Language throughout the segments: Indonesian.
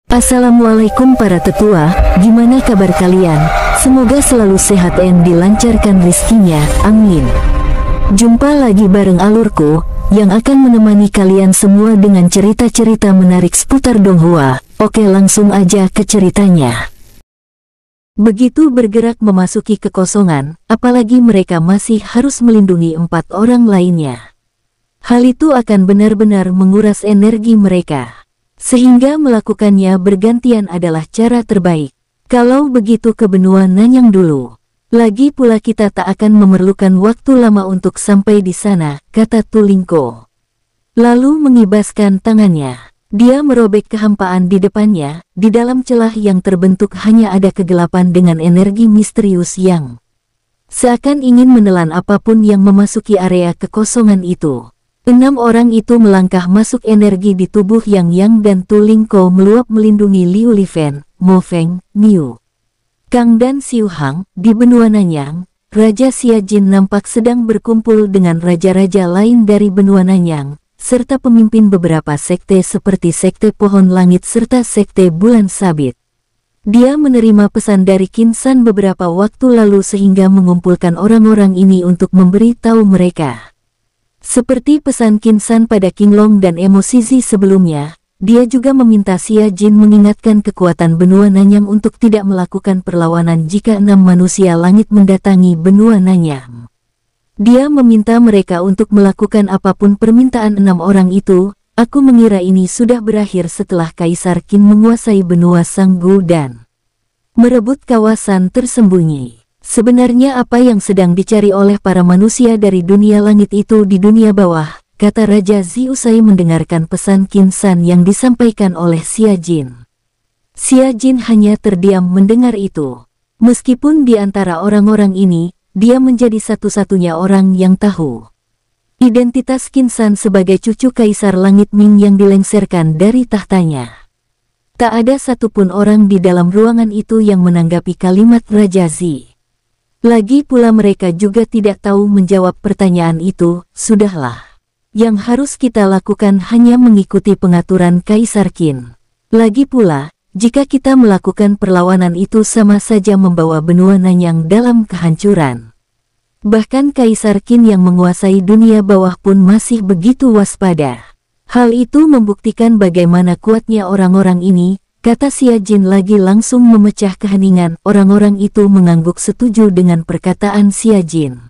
Assalamualaikum para tetua, gimana kabar kalian? Semoga selalu sehat dan dilancarkan rezekinya, amin. Jumpa lagi bareng alurku, yang akan menemani kalian semua dengan cerita-cerita menarik seputar Donghua. Oke, langsung aja ke ceritanya. Begitu bergerak memasuki kekosongan, apalagi mereka masih harus melindungi 4 orang lainnya. Hal itu akan benar-benar menguras energi mereka. Sehingga melakukannya bergantian adalah cara terbaik. Kalau begitu ke benua Nanyang dulu. Lagi pula kita tak akan memerlukan waktu lama untuk sampai di sana, kata Tulingko. Lalu mengibaskan tangannya. Dia merobek kehampaan di depannya, di dalam celah yang terbentuk hanya ada kegelapan dengan energi misterius yang seakan ingin menelan apapun yang memasuki area kekosongan itu. 6 orang itu melangkah masuk energi di tubuh Yang dan Tulingko meluap melindungi Liu Lifen, Mo Feng, Niu Kang dan Xiu Hang. Di benua Nanyang, Raja Xia Jin nampak sedang berkumpul dengan raja-raja lain dari benua Nanyang, serta pemimpin beberapa sekte seperti Sekte Pohon Langit serta Sekte Bulan Sabit. Dia menerima pesan dari Qin San beberapa waktu lalu sehingga mengumpulkan orang-orang ini untuk memberi tahu mereka. Seperti pesan Qin San pada King Long dan Emo Shizi sebelumnya, dia juga meminta Xia Jin mengingatkan kekuatan benua Nanyang untuk tidak melakukan perlawanan jika 6 manusia langit mendatangi benua Nanyang. Dia meminta mereka untuk melakukan apapun permintaan 6 orang itu. Aku mengira ini sudah berakhir setelah Kaisar Qin menguasai benua Sanggu dan merebut kawasan tersembunyi. Sebenarnya apa yang sedang dicari oleh para manusia dari dunia langit itu di dunia bawah, kata Raja Zi usai mendengarkan pesan Qin San yang disampaikan oleh Xia Jin. Xia Jin hanya terdiam mendengar itu. Meskipun di antara orang-orang ini, dia menjadi satu-satunya orang yang tahu identitas Qin San sebagai cucu Kaisar Langit Ming yang dilengsarkan dari tahtanya. Tak ada satupun orang di dalam ruangan itu yang menanggapi kalimat Raja Zi. Lagi pula mereka juga tidak tahu menjawab pertanyaan itu. Sudahlah. Yang harus kita lakukan hanya mengikuti pengaturan Kaisar Qin. Lagi pula, jika kita melakukan perlawanan itu sama saja membawa benua Nanyang dalam kehancuran. Bahkan Kaisar Qin yang menguasai dunia bawah pun masih begitu waspada. Hal itu membuktikan bagaimana kuatnya orang-orang ini, kata Xia Jin lagi langsung memecah keheningan. Orang-orang itu mengangguk setuju dengan perkataan Xia Jin.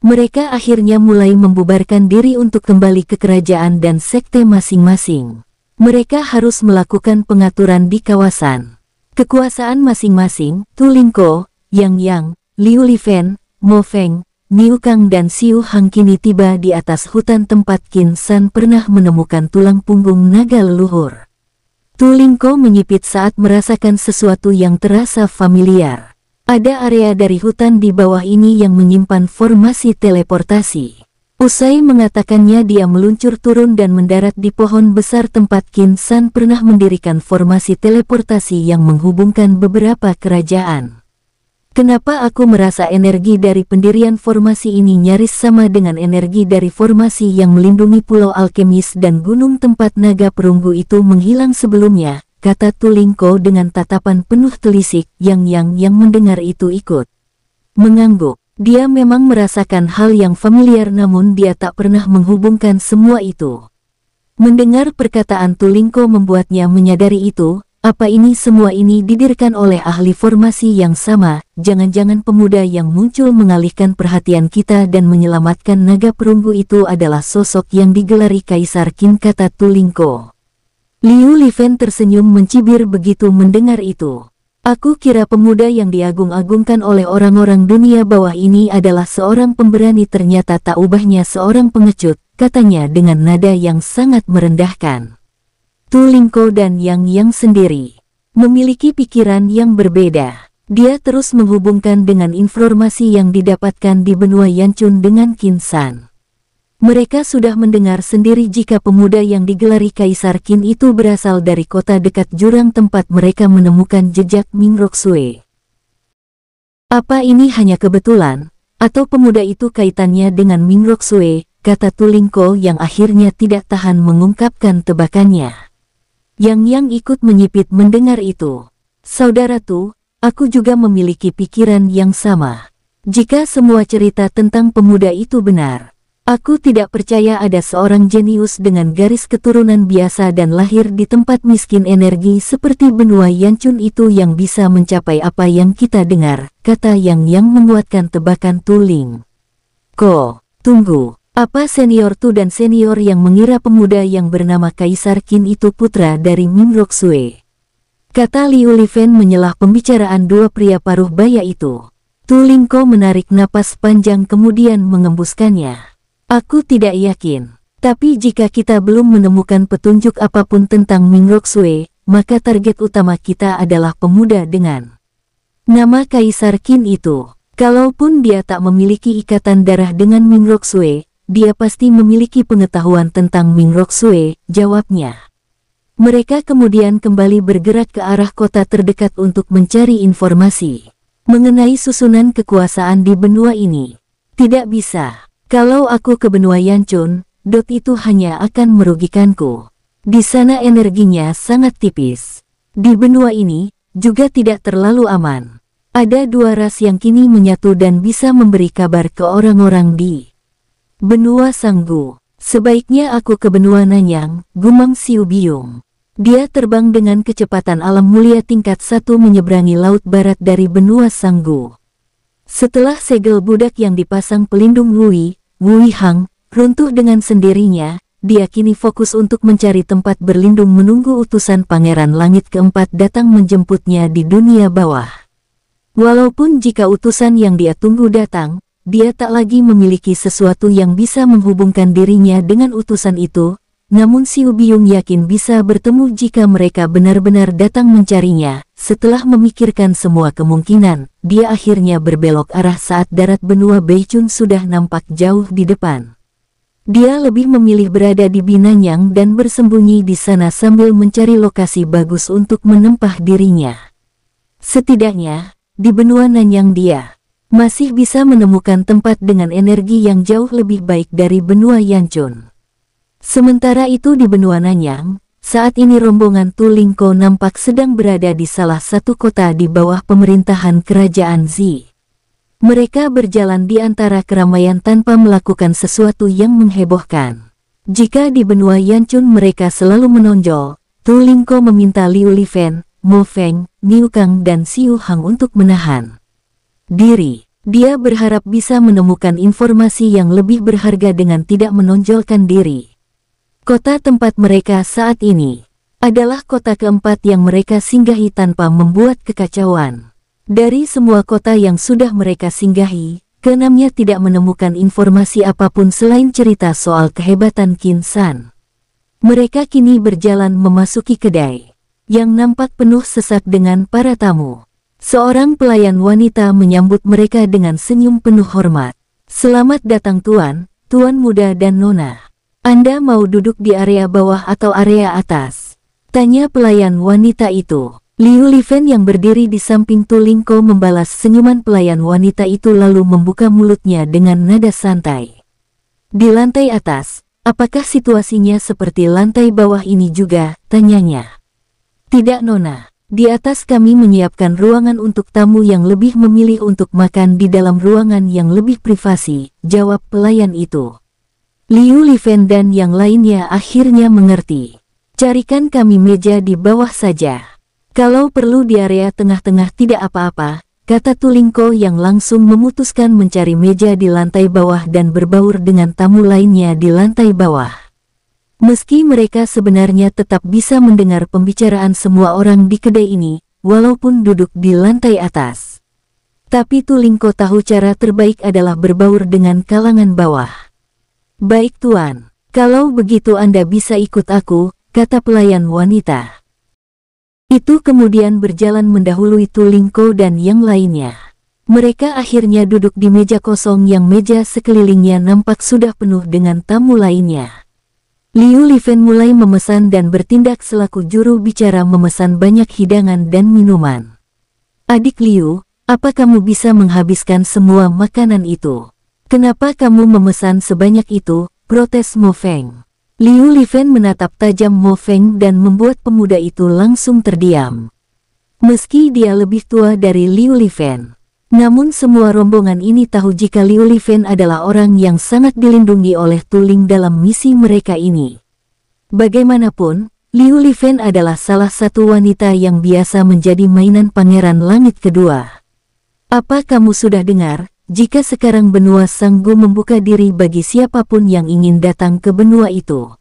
Mereka akhirnya mulai membubarkan diri untuk kembali ke kerajaan dan sekte masing-masing. Mereka harus melakukan pengaturan di kawasan kekuasaan masing-masing. Tulingko, Yang, Liu Lifen, Mo Feng, Niu Kang dan Xiu Hang kini tiba di atas hutan tempat Qin San pernah menemukan tulang punggung naga leluhur. Tulingko menyipit saat merasakan sesuatu yang terasa familiar. Ada area dari hutan di bawah ini yang menyimpan formasi teleportasi. Usai mengatakannya dia meluncur turun dan mendarat di pohon besar tempat Qin San pernah mendirikan formasi teleportasi yang menghubungkan beberapa kerajaan. Kenapa aku merasa energi dari pendirian formasi ini nyaris sama dengan energi dari formasi yang melindungi Pulau Alkemis dan gunung tempat naga perunggu itu menghilang sebelumnya, kata Tulingko dengan tatapan penuh telisik. Yang mendengar itu ikut mengangguk. Dia memang merasakan hal yang familiar namun dia tak pernah menghubungkan semua itu. Mendengar perkataan Tulingko membuatnya menyadari itu. Apa ini semua ini didirikan oleh ahli formasi yang sama? Jangan-jangan pemuda yang muncul mengalihkan perhatian kita dan menyelamatkan naga perunggu itu adalah sosok yang digelari Kaisar Qin, kata Tulingko. Liu Lifen tersenyum mencibir begitu mendengar itu. Aku kira pemuda yang diagung-agungkan oleh orang-orang dunia bawah ini adalah seorang pemberani, ternyata tak ubahnya seorang pengecut, katanya dengan nada yang sangat merendahkan. Tulingko dan Yang sendiri memiliki pikiran yang berbeda. Dia terus menghubungkan dengan informasi yang didapatkan di benua Yanchun dengan Qin San. Mereka sudah mendengar sendiri jika pemuda yang digelari Kaisar Qin itu berasal dari kota dekat jurang tempat mereka menemukan jejak Ming Roksue. Apa ini hanya kebetulan, atau pemuda itu kaitannya dengan Ming Roksue, kata Tulingko yang akhirnya tidak tahan mengungkapkan tebakannya. Yang ikut menyipit mendengar itu. Saudara Tu, aku juga memiliki pikiran yang sama. Jika semua cerita tentang pemuda itu benar, aku tidak percaya ada seorang jenius dengan garis keturunan biasa dan lahir di tempat miskin energi seperti benua Yanchun itu yang bisa mencapai apa yang kita dengar, kata Yang menguatkan tebakan Tu Ling. Ko, tunggu. Apa senior Tu dan senior yang mengira pemuda yang bernama Kaisar Qin itu putra dari Min Roksue? Kata Liu Lifen menyelah pembicaraan dua pria paruh baya itu. Tu Lingko menarik napas panjang kemudian mengembuskannya. Aku tidak yakin. Tapi jika kita belum menemukan petunjuk apapun tentang Min Roksue, maka target utama kita adalah pemuda dengan nama Kaisar Qin itu. Kalaupun dia tak memiliki ikatan darah dengan Min Roksue, dia pasti memiliki pengetahuan tentang Min Roksue, jawabnya. Mereka kemudian kembali bergerak ke arah kota terdekat untuk mencari informasi mengenai susunan kekuasaan di benua ini. Tidak bisa. Kalau aku ke benua Yanchun, itu hanya akan merugikanku. Di sana energinya sangat tipis. Di benua ini, juga tidak terlalu aman. Ada dua ras yang kini menyatu dan bisa memberi kabar ke orang-orang di benua Sanggu. Sebaiknya aku ke benua Nanyang, gumam Siu Biung. Dia terbang dengan kecepatan alam mulia tingkat 1 menyeberangi laut barat dari benua Sanggu. Setelah segel budak yang dipasang pelindung Wui Hang, runtuh dengan sendirinya, dia kini fokus untuk mencari tempat berlindung menunggu utusan Pangeran Langit keempat datang menjemputnya di dunia bawah. Walaupun jika utusan yang dia tunggu datang, dia tak lagi memiliki sesuatu yang bisa menghubungkan dirinya dengan utusan itu, namun Siu Biung yakin bisa bertemu jika mereka benar-benar datang mencarinya. Setelah memikirkan semua kemungkinan, dia akhirnya berbelok arah saat darat benua Beichun sudah nampak jauh di depan. Dia lebih memilih berada di Binanyang dan bersembunyi di sana sambil mencari lokasi bagus untuk menempah dirinya. Setidaknya, di benua Nanyang dia masih bisa menemukan tempat dengan energi yang jauh lebih baik dari benua Yanchun. Sementara itu di benua Nanyang, saat ini rombongan Tu Lingko nampak sedang berada di salah satu kota di bawah pemerintahan kerajaan Zi. Mereka berjalan di antara keramaian tanpa melakukan sesuatu yang menghebohkan. Jika di benua Yanchun mereka selalu menonjol, Tu Lingko meminta Liu Lifen, Mo Feng, Niu Kang dan Siu Hang untuk menahan diri. Dia berharap bisa menemukan informasi yang lebih berharga dengan tidak menonjolkan diri. Kota tempat mereka saat ini adalah kota keempat yang mereka singgahi tanpa membuat kekacauan. Dari semua kota yang sudah mereka singgahi, keenamnya tidak menemukan informasi apapun selain cerita soal kehebatan Qin San. Mereka kini berjalan memasuki kedai yang nampak penuh sesak dengan para tamu. Seorang pelayan wanita menyambut mereka dengan senyum penuh hormat. Selamat datang tuan, tuan muda dan nona. Anda mau duduk di area bawah atau area atas? Tanya pelayan wanita itu. Liu Lifen yang berdiri di samping Tu Lingko membalas senyuman pelayan wanita itu lalu membuka mulutnya dengan nada santai. Di lantai atas, apakah situasinya seperti lantai bawah ini juga? Tanyanya. Tidak nona. Di atas kami menyiapkan ruangan untuk tamu yang lebih memilih untuk makan di dalam ruangan yang lebih privasi, jawab pelayan itu. Liu Lifen dan yang lainnya akhirnya mengerti. Carikan kami meja di bawah saja. Kalau perlu di area tengah-tengah tidak apa-apa, kata Tu Lingko yang langsung memutuskan mencari meja di lantai bawah dan berbaur dengan tamu lainnya di lantai bawah. Meski mereka sebenarnya tetap bisa mendengar pembicaraan semua orang di kedai ini, walaupun duduk di lantai atas. Tapi Tu Lingko tahu cara terbaik adalah berbaur dengan kalangan bawah. Baik tuan, kalau begitu Anda bisa ikut aku, kata pelayan wanita. Itu kemudian berjalan mendahului Tu Lingko dan yang lainnya. Mereka akhirnya duduk di meja kosong yang meja sekelilingnya nampak sudah penuh dengan tamu lainnya. Liu Lifen mulai memesan dan bertindak selaku juru bicara memesan banyak hidangan dan minuman. Adik Liu, apa kamu bisa menghabiskan semua makanan itu? Kenapa kamu memesan sebanyak itu? Protes Mo Feng. Liu Lifen menatap tajam Mo Feng dan membuat pemuda itu langsung terdiam. Meski dia lebih tua dari Liu Lifen, namun semua rombongan ini tahu jika Liu Lifen adalah orang yang sangat dilindungi oleh Tu Ling dalam misi mereka ini. Bagaimanapun, Liu Lifen adalah salah satu wanita yang biasa menjadi mainan Pangeran Langit Kedua. Apa kamu sudah dengar, jika sekarang benua Sanggu membuka diri bagi siapapun yang ingin datang ke benua itu?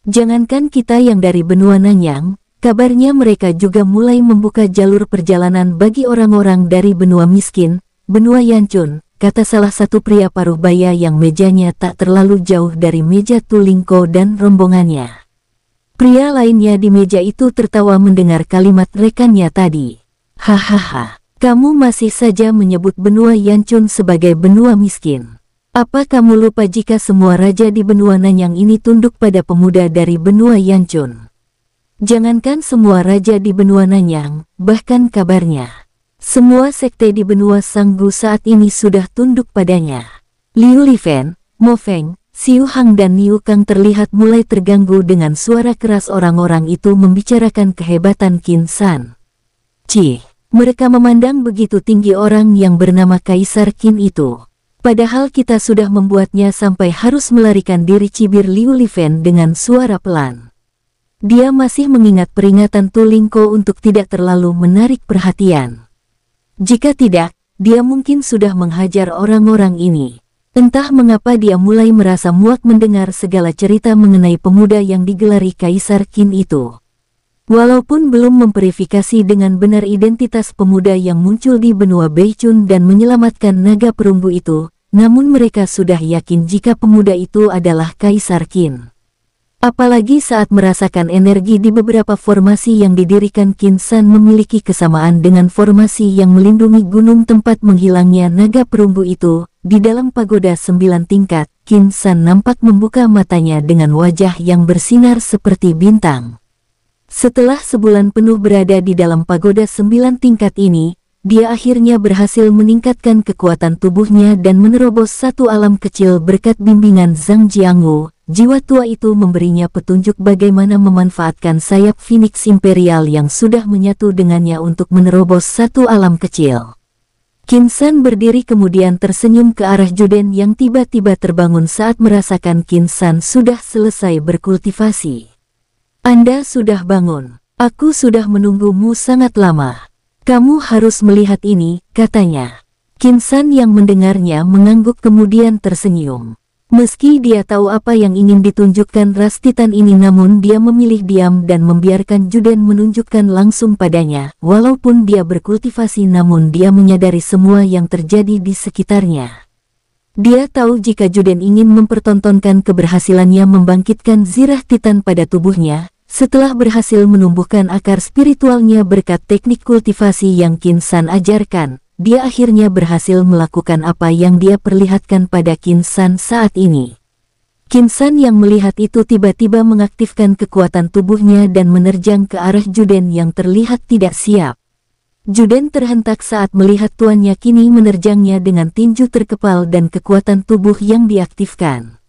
Jangankan kita yang dari benua Nanyang, kabarnya mereka juga mulai membuka jalur perjalanan bagi orang-orang dari benua miskin, benua Yancun, kata salah satu pria paruh baya yang mejanya tak terlalu jauh dari meja Tu Lingko dan rombongannya. Pria lainnya di meja itu tertawa mendengar kalimat rekannya tadi. Hahaha. Kamu masih saja menyebut benua Yancun sebagai benua miskin. Apa kamu lupa jika semua raja di benua Nanyang ini tunduk pada pemuda dari benua Yancun? Jangankan semua raja di benua Nanyang, bahkan kabarnya semua sekte di benua Sanggu saat ini sudah tunduk padanya. Liu Lifen, Mo Feng, Xiu Hang dan Niu Kang terlihat mulai terganggu dengan suara keras orang-orang itu membicarakan kehebatan Qin San. Cih. Mereka memandang begitu tinggi orang yang bernama Kaisar Qin itu. Padahal kita sudah membuatnya sampai harus melarikan diri, cibir Liu Lifen dengan suara pelan. Dia masih mengingat peringatan Tu Lingko untuk tidak terlalu menarik perhatian. Jika tidak, dia mungkin sudah menghajar orang-orang ini. Entah mengapa dia mulai merasa muak mendengar segala cerita mengenai pemuda yang digelari Kaisar Qin itu. Walaupun belum memverifikasi dengan benar identitas pemuda yang muncul di benua Beichun dan menyelamatkan naga perunggu itu, namun mereka sudah yakin jika pemuda itu adalah Kaisar Qin. Apalagi saat merasakan energi di beberapa formasi yang didirikan Qin San memiliki kesamaan dengan formasi yang melindungi gunung tempat menghilangnya naga perunggu itu, di dalam pagoda 9 tingkat, Qin San nampak membuka matanya dengan wajah yang bersinar seperti bintang. Setelah sebulan penuh berada di dalam pagoda 9 tingkat ini, dia akhirnya berhasil meningkatkan kekuatan tubuhnya dan menerobos satu alam kecil berkat bimbingan Zhang Jiangwu. Jiwa tua itu memberinya petunjuk bagaimana memanfaatkan sayap Phoenix Imperial yang sudah menyatu dengannya untuk menerobos satu alam kecil. Qin San berdiri kemudian tersenyum ke arah Juden yang tiba-tiba terbangun saat merasakan Qin San sudah selesai berkultivasi. Anda sudah bangun. Aku sudah menunggumu sangat lama. Kamu harus melihat ini, katanya. Qin San yang mendengarnya mengangguk kemudian tersenyum. Meski dia tahu apa yang ingin ditunjukkan ras Titan ini, namun dia memilih diam dan membiarkan Juden menunjukkan langsung padanya. Walaupun dia berkultivasi, namun dia menyadari semua yang terjadi di sekitarnya. Dia tahu jika Juden ingin mempertontonkan keberhasilannya membangkitkan zirah Titan pada tubuhnya, setelah berhasil menumbuhkan akar spiritualnya berkat teknik kultivasi yang Qin San ajarkan, dia akhirnya berhasil melakukan apa yang dia perlihatkan pada Qin San saat ini. Qin San yang melihat itu tiba-tiba mengaktifkan kekuatan tubuhnya dan menerjang ke arah Juden yang terlihat tidak siap. Juden terhentak saat melihat tuannya kini menerjangnya dengan tinju terkepal dan kekuatan tubuh yang diaktifkan.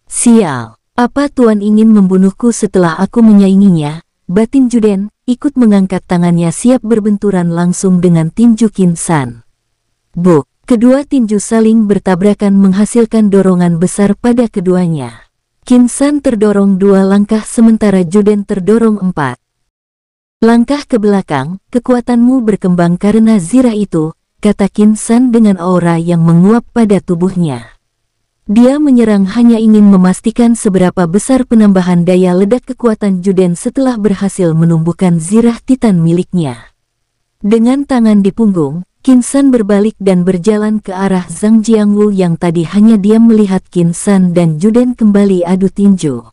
Sial, apa tuan ingin membunuhku setelah aku menyainginya? Batin Juden ikut mengangkat tangannya siap berbenturan langsung dengan tinju Qin San. Buk, kedua tinju saling bertabrakan menghasilkan dorongan besar pada keduanya. Qin San terdorong 2 langkah sementara Juden terdorong 4. Langkah ke belakang, kekuatanmu berkembang karena zirah itu, kata Qin San dengan aura yang menguap pada tubuhnya. Dia menyerang hanya ingin memastikan seberapa besar penambahan daya ledak kekuatan Juden setelah berhasil menumbuhkan zirah Titan miliknya. Dengan tangan di punggung, Qin San berbalik dan berjalan ke arah Zhang Jiangwu yang tadi hanya diam melihat Qin San dan Juden kembali adu tinju.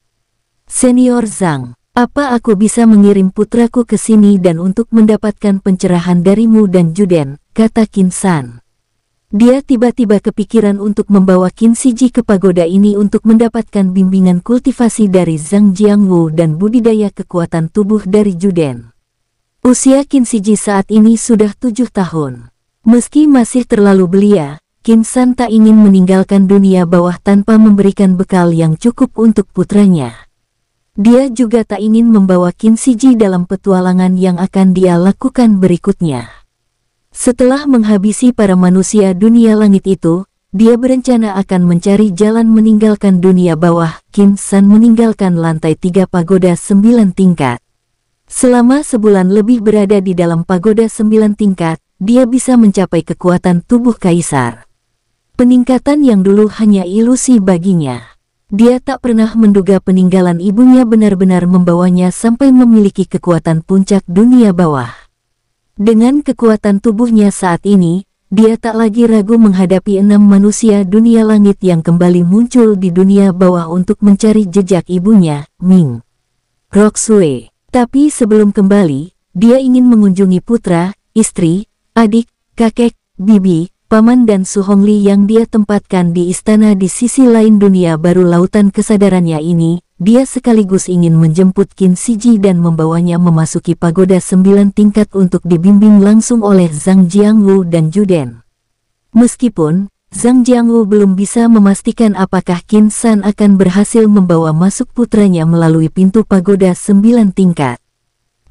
Senior Zhang, apa aku bisa mengirim putraku ke sini dan untuk mendapatkan pencerahan darimu dan Juden, kata Qin San. Dia tiba-tiba kepikiran untuk membawa Qin Siji ke pagoda ini untuk mendapatkan bimbingan kultivasi dari Zhang Jiangwu dan budidaya kekuatan tubuh dari Juden. Usia Qin Siji saat ini sudah 7 tahun. Meski masih terlalu belia, Qin San tak ingin meninggalkan dunia bawah tanpa memberikan bekal yang cukup untuk putranya. Dia juga tak ingin membawa Qin Shiji dalam petualangan yang akan dia lakukan berikutnya. Setelah menghabisi para manusia dunia langit itu, dia berencana akan mencari jalan meninggalkan dunia bawah. Qin San meninggalkan lantai 3 pagoda 9 tingkat. Selama sebulan lebih berada di dalam pagoda 9 tingkat, dia bisa mencapai kekuatan tubuh kaisar. Peningkatan yang dulu hanya ilusi baginya. Dia tak pernah menduga peninggalan ibunya benar-benar membawanya sampai memiliki kekuatan puncak dunia bawah. Dengan kekuatan tubuhnya saat ini, dia tak lagi ragu menghadapi 6 manusia dunia langit yang kembali muncul di dunia bawah untuk mencari jejak ibunya, Ming Roxue. Tapi sebelum kembali, dia ingin mengunjungi putra, istri, adik, kakek, bibi, paman dan Su Hongli yang dia tempatkan di istana di sisi lain dunia baru lautan kesadarannya ini. Dia sekaligus ingin menjemput Qin Shiji dan membawanya memasuki pagoda 9 tingkat untuk dibimbing langsung oleh Zhang Jiangwu dan Juden. Meskipun Zhang Jiangwu belum bisa memastikan apakah Qin San akan berhasil membawa masuk putranya melalui pintu pagoda 9 tingkat.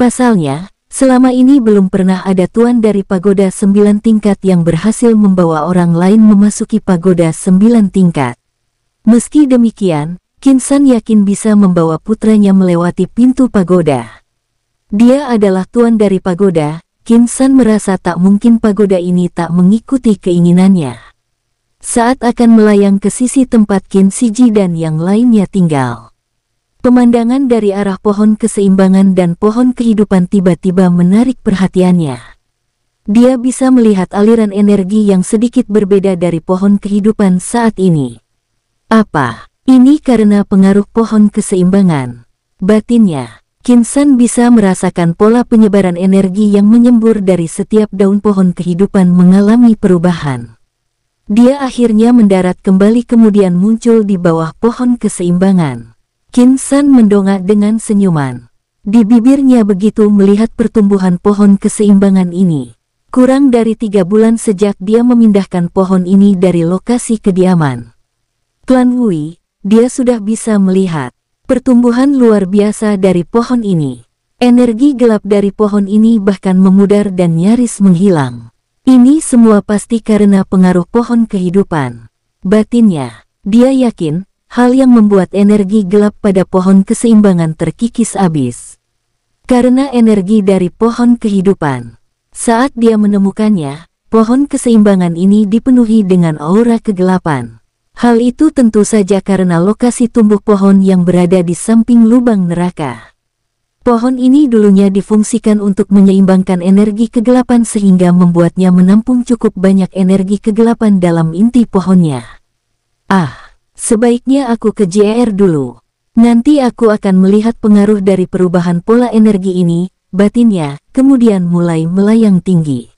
Pasalnya, selama ini belum pernah ada tuan dari pagoda 9 tingkat yang berhasil membawa orang lain memasuki pagoda 9 tingkat. Meski demikian, Qin San yakin bisa membawa putranya melewati pintu pagoda. Dia adalah tuan dari pagoda. Qin San merasa tak mungkin pagoda ini tak mengikuti keinginannya. Saat akan melayang ke sisi tempat Qin Shiji dan yang lainnya tinggal, pemandangan dari arah pohon keseimbangan dan pohon kehidupan tiba-tiba menarik perhatiannya. Dia bisa melihat aliran energi yang sedikit berbeda dari pohon kehidupan saat ini. Apa ini karena pengaruh pohon keseimbangan? Batinnya, Qin San bisa merasakan pola penyebaran energi yang menyembur dari setiap daun pohon kehidupan mengalami perubahan. Dia akhirnya mendarat kembali kemudian muncul di bawah pohon keseimbangan. Qin San mendongak dengan senyuman. Di bibirnya begitu melihat pertumbuhan pohon keseimbangan ini. Kurang dari 3 bulan sejak dia memindahkan pohon ini dari lokasi kediaman Klan Wui, dia sudah bisa melihat pertumbuhan luar biasa dari pohon ini. Energi gelap dari pohon ini bahkan memudar dan nyaris menghilang. Ini semua pasti karena pengaruh pohon kehidupan. Batinnya, dia yakin hal yang membuat energi gelap pada pohon keseimbangan terkikis habis. Karena energi dari pohon kehidupan. Saat dia menemukannya, pohon keseimbangan ini dipenuhi dengan aura kegelapan. Hal itu tentu saja karena lokasi tumbuh pohon yang berada di samping lubang neraka. Pohon ini dulunya difungsikan untuk menyeimbangkan energi kegelapan sehingga membuatnya menampung cukup banyak energi kegelapan dalam inti pohonnya. Sebaiknya aku ke JR dulu. Nanti aku akan melihat pengaruh dari perubahan pola energi ini, batinnya, kemudian mulai melayang tinggi.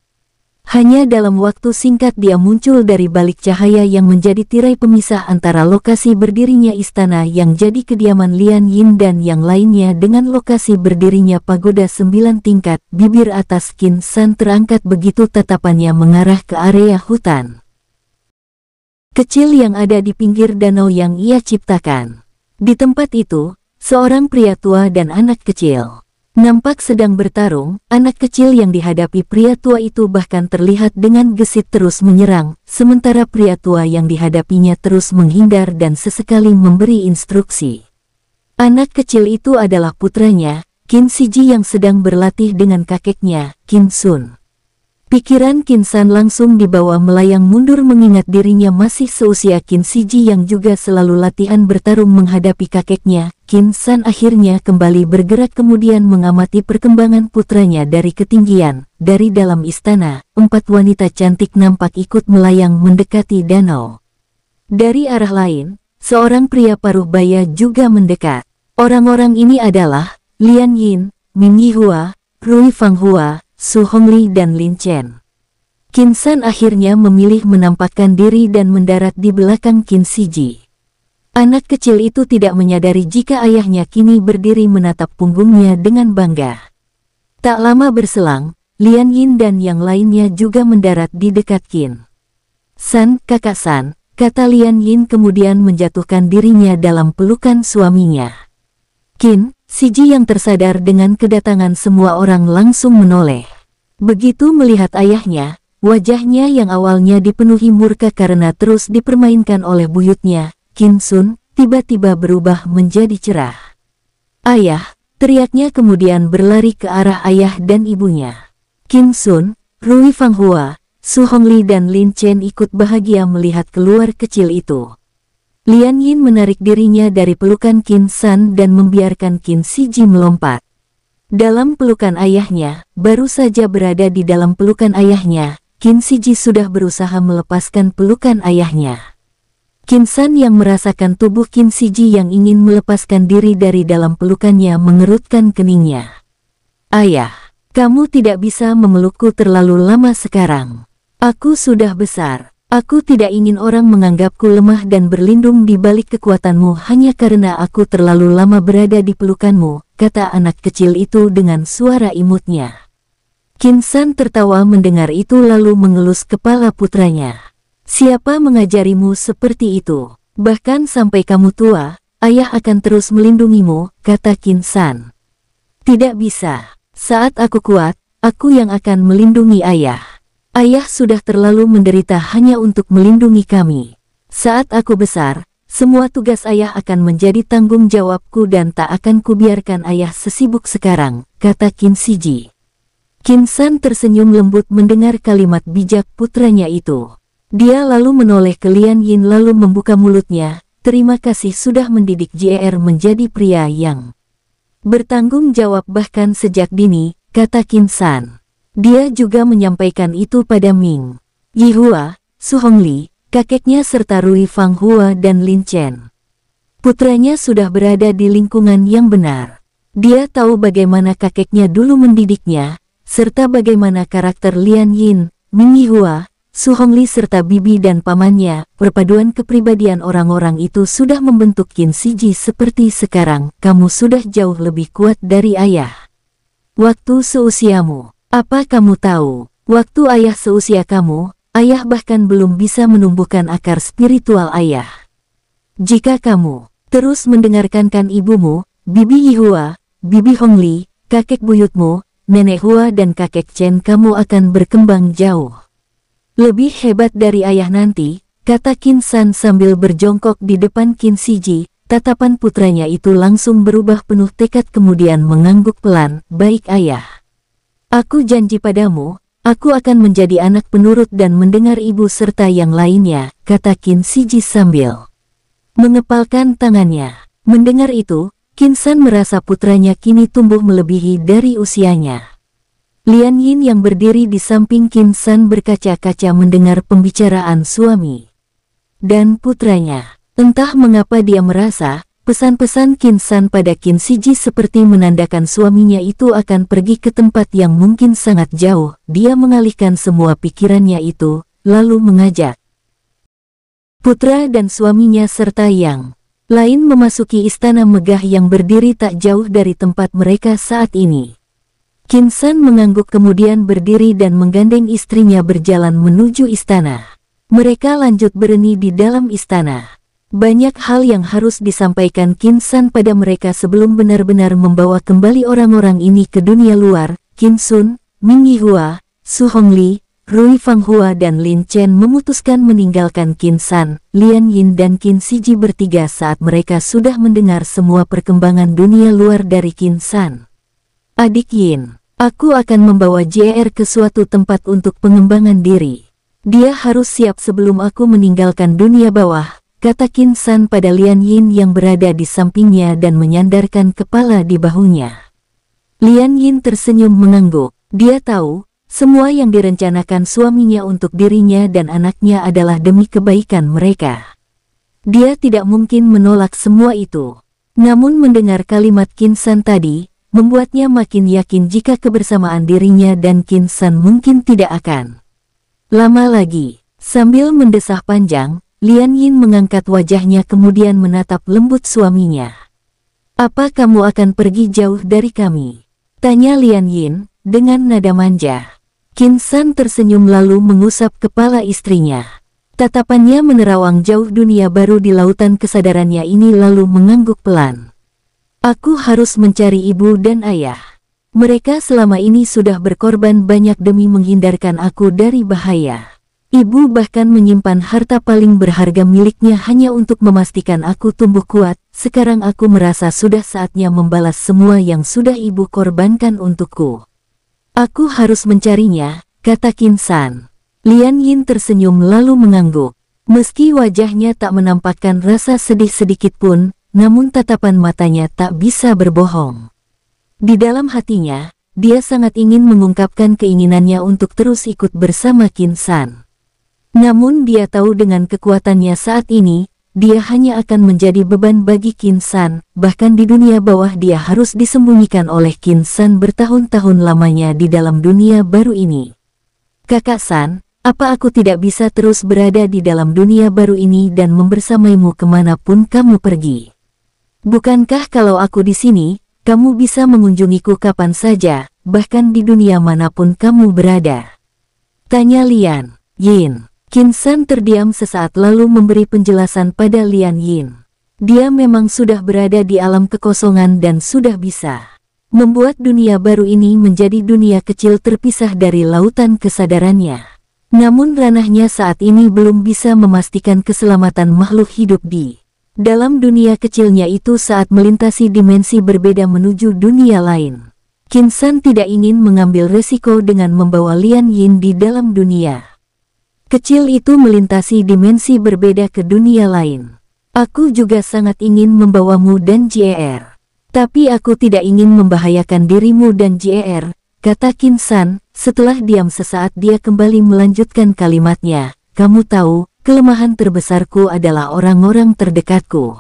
Hanya dalam waktu singkat dia muncul dari balik cahaya yang menjadi tirai pemisah antara lokasi berdirinya istana yang jadi kediaman Lian Yin dan yang lainnya dengan lokasi berdirinya pagoda 9 tingkat. Bibir atas Qin San terangkat begitu tatapannya mengarah ke area hutan kecil yang ada di pinggir danau yang ia ciptakan. Di tempat itu, seorang pria tua dan anak kecil nampak sedang bertarung. Anak kecil yang dihadapi pria tua itu bahkan terlihat dengan gesit terus menyerang, sementara pria tua yang dihadapinya terus menghindar dan sesekali memberi instruksi. Anak kecil itu adalah putranya, Qin Shiji yang sedang berlatih dengan kakeknya, Qin Sun. Pikiran Qin San langsung dibawa melayang mundur mengingat dirinya masih seusia Qin Shiji yang juga selalu latihan bertarung menghadapi kakeknya. Qin San akhirnya kembali bergerak kemudian mengamati perkembangan putranya dari ketinggian. Dari dalam istana, 4 wanita cantik nampak ikut melayang mendekati danau. Dari arah lain, seorang pria paruh baya juga mendekat. Orang-orang ini adalah Lian Yin, Ming Yihua, Rui Fanghua, Su Hongli dan Lin Chen. Qin San akhirnya memilih menampakkan diri dan mendarat di belakang Qin Shiji. Anak kecil itu tidak menyadari jika ayahnya kini berdiri menatap punggungnya dengan bangga. Tak lama berselang, Lian Yin dan yang lainnya juga mendarat di dekat Qin San. Kakak San, kata Lian Yin kemudian menjatuhkan dirinya dalam pelukan suaminya. Qin Siji yang tersadar dengan kedatangan semua orang langsung menoleh. Begitu melihat ayahnya, wajahnya yang awalnya dipenuhi murka karena terus dipermainkan oleh buyutnya, Qin Sun, tiba-tiba berubah menjadi cerah. "Ayah!" teriaknya kemudian berlari ke arah ayah dan ibunya. Qin Sun, Rui Fanghua, Su Hongli dan Lin Chen ikut bahagia melihat keluar kecil itu. Lian Yin menarik dirinya dari pelukan Qin San dan membiarkan Qin Siji melompat. Dalam pelukan ayahnya, baru saja berada di dalam pelukan ayahnya, Qin Siji sudah berusaha melepaskan pelukan ayahnya. Qin San yang merasakan tubuh Qin Siji yang ingin melepaskan diri dari dalam pelukannya mengerutkan keningnya. "Ayah, kamu tidak bisa memelukku terlalu lama sekarang. Aku sudah besar. Aku tidak ingin orang menganggapku lemah dan berlindung di balik kekuatanmu hanya karena aku terlalu lama berada di pelukanmu," kata anak kecil itu dengan suara imutnya. Qin San tertawa mendengar itu lalu mengelus kepala putranya. "Siapa mengajarimu seperti itu? Bahkan sampai kamu tua, ayah akan terus melindungimu," kata Qin San. "Tidak bisa. Saat aku kuat, aku yang akan melindungi ayah. Ayah sudah terlalu menderita hanya untuk melindungi kami. Saat aku besar, semua tugas ayah akan menjadi tanggung jawabku dan tak akan kubiarkan ayah sesibuk sekarang," kata Qin Siji. Qin San tersenyum lembut mendengar kalimat bijak putranya itu. Dia lalu menoleh ke Lian Yin lalu membuka mulutnya, "Terima kasih sudah mendidik JR menjadi pria yang bertanggung jawab bahkan sejak dini," kata Qin San. Dia juga menyampaikan itu pada Ming Yihua, Su Hongli, kakeknya serta Rui Fanghua dan Lin Chen. Putranya sudah berada di lingkungan yang benar. Dia tahu bagaimana kakeknya dulu mendidiknya, serta bagaimana karakter Lian Yin, Ming Yihua, Su Hongli serta bibi dan pamannya. Perpaduan kepribadian orang-orang itu sudah membentuk Qin Siji seperti sekarang. "Kamu sudah jauh lebih kuat dari ayah. Waktu seusiamu. Apa kamu tahu, waktu ayah seusia kamu, ayah bahkan belum bisa menumbuhkan akar spiritual ayah. Jika kamu terus mendengarkan ibumu, Bibi Yihua, Bibi Hongli, kakek buyutmu, Nenek Hua dan kakek Chen, kamu akan berkembang jauh lebih hebat dari ayah nanti," kata Qin San sambil berjongkok di depan Qin Siji. Tatapan putranya itu langsung berubah penuh tekad kemudian mengangguk pelan, "Baik ayah. Aku janji padamu, aku akan menjadi anak penurut dan mendengar ibu serta yang lainnya," kata Qin Siji sambil mengepalkan tangannya. Mendengar itu, Qin San merasa putranya kini tumbuh melebihi dari usianya. Lian Yin yang berdiri di samping Qin San berkaca-kaca mendengar pembicaraan suami dan putranya. Entah mengapa dia merasa pesan-pesan Qin San pada Qin Siji seperti menandakan suaminya itu akan pergi ke tempat yang mungkin sangat jauh. Dia mengalihkan semua pikirannya itu, lalu mengajak putra dan suaminya serta yang lain memasuki istana megah yang berdiri tak jauh dari tempat mereka saat ini. Qin San mengangguk kemudian berdiri dan menggandeng istrinya berjalan menuju istana. Mereka lanjut berenang di dalam istana. Banyak hal yang harus disampaikan Qin San pada mereka sebelum benar-benar membawa kembali orang-orang ini ke dunia luar. Qin Sun, Ming Yihua, Su Hongli, Rui Fanghua dan Lin Chen memutuskan meninggalkan Qin San, Lian Yin dan Qin Siji bertiga saat mereka sudah mendengar semua perkembangan dunia luar dari Qin San. "Adik Yin, aku akan membawa JR ke suatu tempat untuk pengembangan diri. Dia harus siap sebelum aku meninggalkan dunia bawah," kata Qin San pada Lian Yin yang berada di sampingnya dan menyandarkan kepala di bahunya. Lian Yin tersenyum mengangguk. Dia tahu, semua yang direncanakan suaminya untuk dirinya dan anaknya adalah demi kebaikan mereka. Dia tidak mungkin menolak semua itu. Namun mendengar kalimat Qin San tadi, membuatnya makin yakin jika kebersamaan dirinya dan Qin San mungkin tidak akan lama lagi. Sambil mendesah panjang, Lian Yin mengangkat wajahnya kemudian menatap lembut suaminya. "Apa kamu akan pergi jauh dari kami?" tanya Lian Yin dengan nada manja. Qin San tersenyum lalu mengusap kepala istrinya. Tatapannya menerawang jauh dunia baru di lautan kesadarannya ini lalu mengangguk pelan. Aku harus mencari ibu dan ayah. Mereka selama ini sudah berkorban banyak demi menghindarkan aku dari bahaya. Ibu bahkan menyimpan harta paling berharga miliknya hanya untuk memastikan aku tumbuh kuat. Sekarang aku merasa sudah saatnya membalas semua yang sudah ibu korbankan untukku. Aku harus mencarinya, kata Qin San. Lian Yin tersenyum lalu mengangguk. Meski wajahnya tak menampakkan rasa sedih sedikit pun, namun tatapan matanya tak bisa berbohong. Di dalam hatinya, dia sangat ingin mengungkapkan keinginannya untuk terus ikut bersama Qin San. Namun dia tahu dengan kekuatannya saat ini, dia hanya akan menjadi beban bagi Qin San, bahkan di dunia bawah dia harus disembunyikan oleh Qin San bertahun-tahun lamanya di dalam dunia baru ini. Kakak San, apa aku tidak bisa terus berada di dalam dunia baru ini dan membersamaimu kemanapun kamu pergi? Bukankah kalau aku di sini, kamu bisa mengunjungiku kapan saja, bahkan di dunia manapun kamu berada? Tanya Lian Yin. Qin San terdiam sesaat lalu memberi penjelasan pada Lian Yin. Dia memang sudah berada di alam kekosongan dan sudah bisa membuat dunia baru ini menjadi dunia kecil terpisah dari lautan kesadarannya. Namun ranahnya saat ini belum bisa memastikan keselamatan makhluk hidup di dalam dunia kecilnya itu saat melintasi dimensi berbeda menuju dunia lain. Qin San tidak ingin mengambil resiko dengan membawa Lian Yin di dalam dunia kecil itu melintasi dimensi berbeda ke dunia lain. Aku juga sangat ingin membawamu dan JR. Tapi aku tidak ingin membahayakan dirimu dan JR, kata Qin San. Setelah diam sesaat dia kembali melanjutkan kalimatnya. Kamu tahu, kelemahan terbesarku adalah orang-orang terdekatku.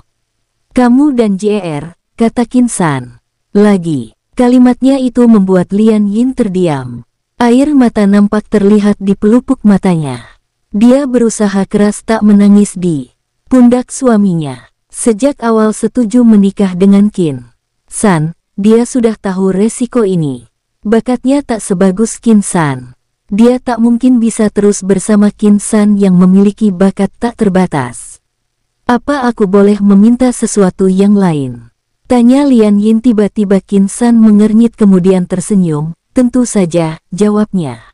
Kamu dan JR, kata Qin San. Lagi, kalimatnya itu membuat Lian Yin terdiam. Air mata nampak terlihat di pelupuk matanya. Dia berusaha keras tak menangis di pundak suaminya. Sejak awal setuju menikah dengan Qin San, dia sudah tahu resiko ini. Bakatnya tak sebagus Qin San. Dia tak mungkin bisa terus bersama Qin San yang memiliki bakat tak terbatas. Apa aku boleh meminta sesuatu yang lain? Tanya Lian Yin. Tiba-tiba Qin San mengernyit kemudian tersenyum. Tentu saja, jawabnya.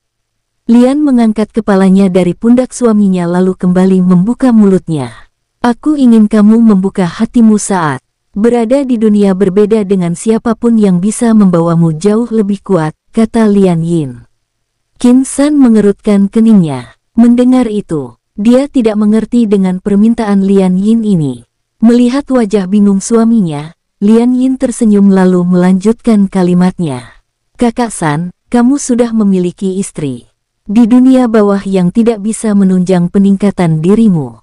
Lian mengangkat kepalanya dari pundak suaminya lalu kembali membuka mulutnya. Aku ingin kamu membuka hatimu saat berada di dunia berbeda dengan siapapun yang bisa membawamu jauh lebih kuat, kata Lian Yin. Qin San mengerutkan keningnya. Mendengar itu, dia tidak mengerti dengan permintaan Lian Yin ini. Melihat wajah bingung suaminya, Lian Yin tersenyum lalu melanjutkan kalimatnya. Kakak San, kamu sudah memiliki istri di dunia bawah yang tidak bisa menunjang peningkatan dirimu,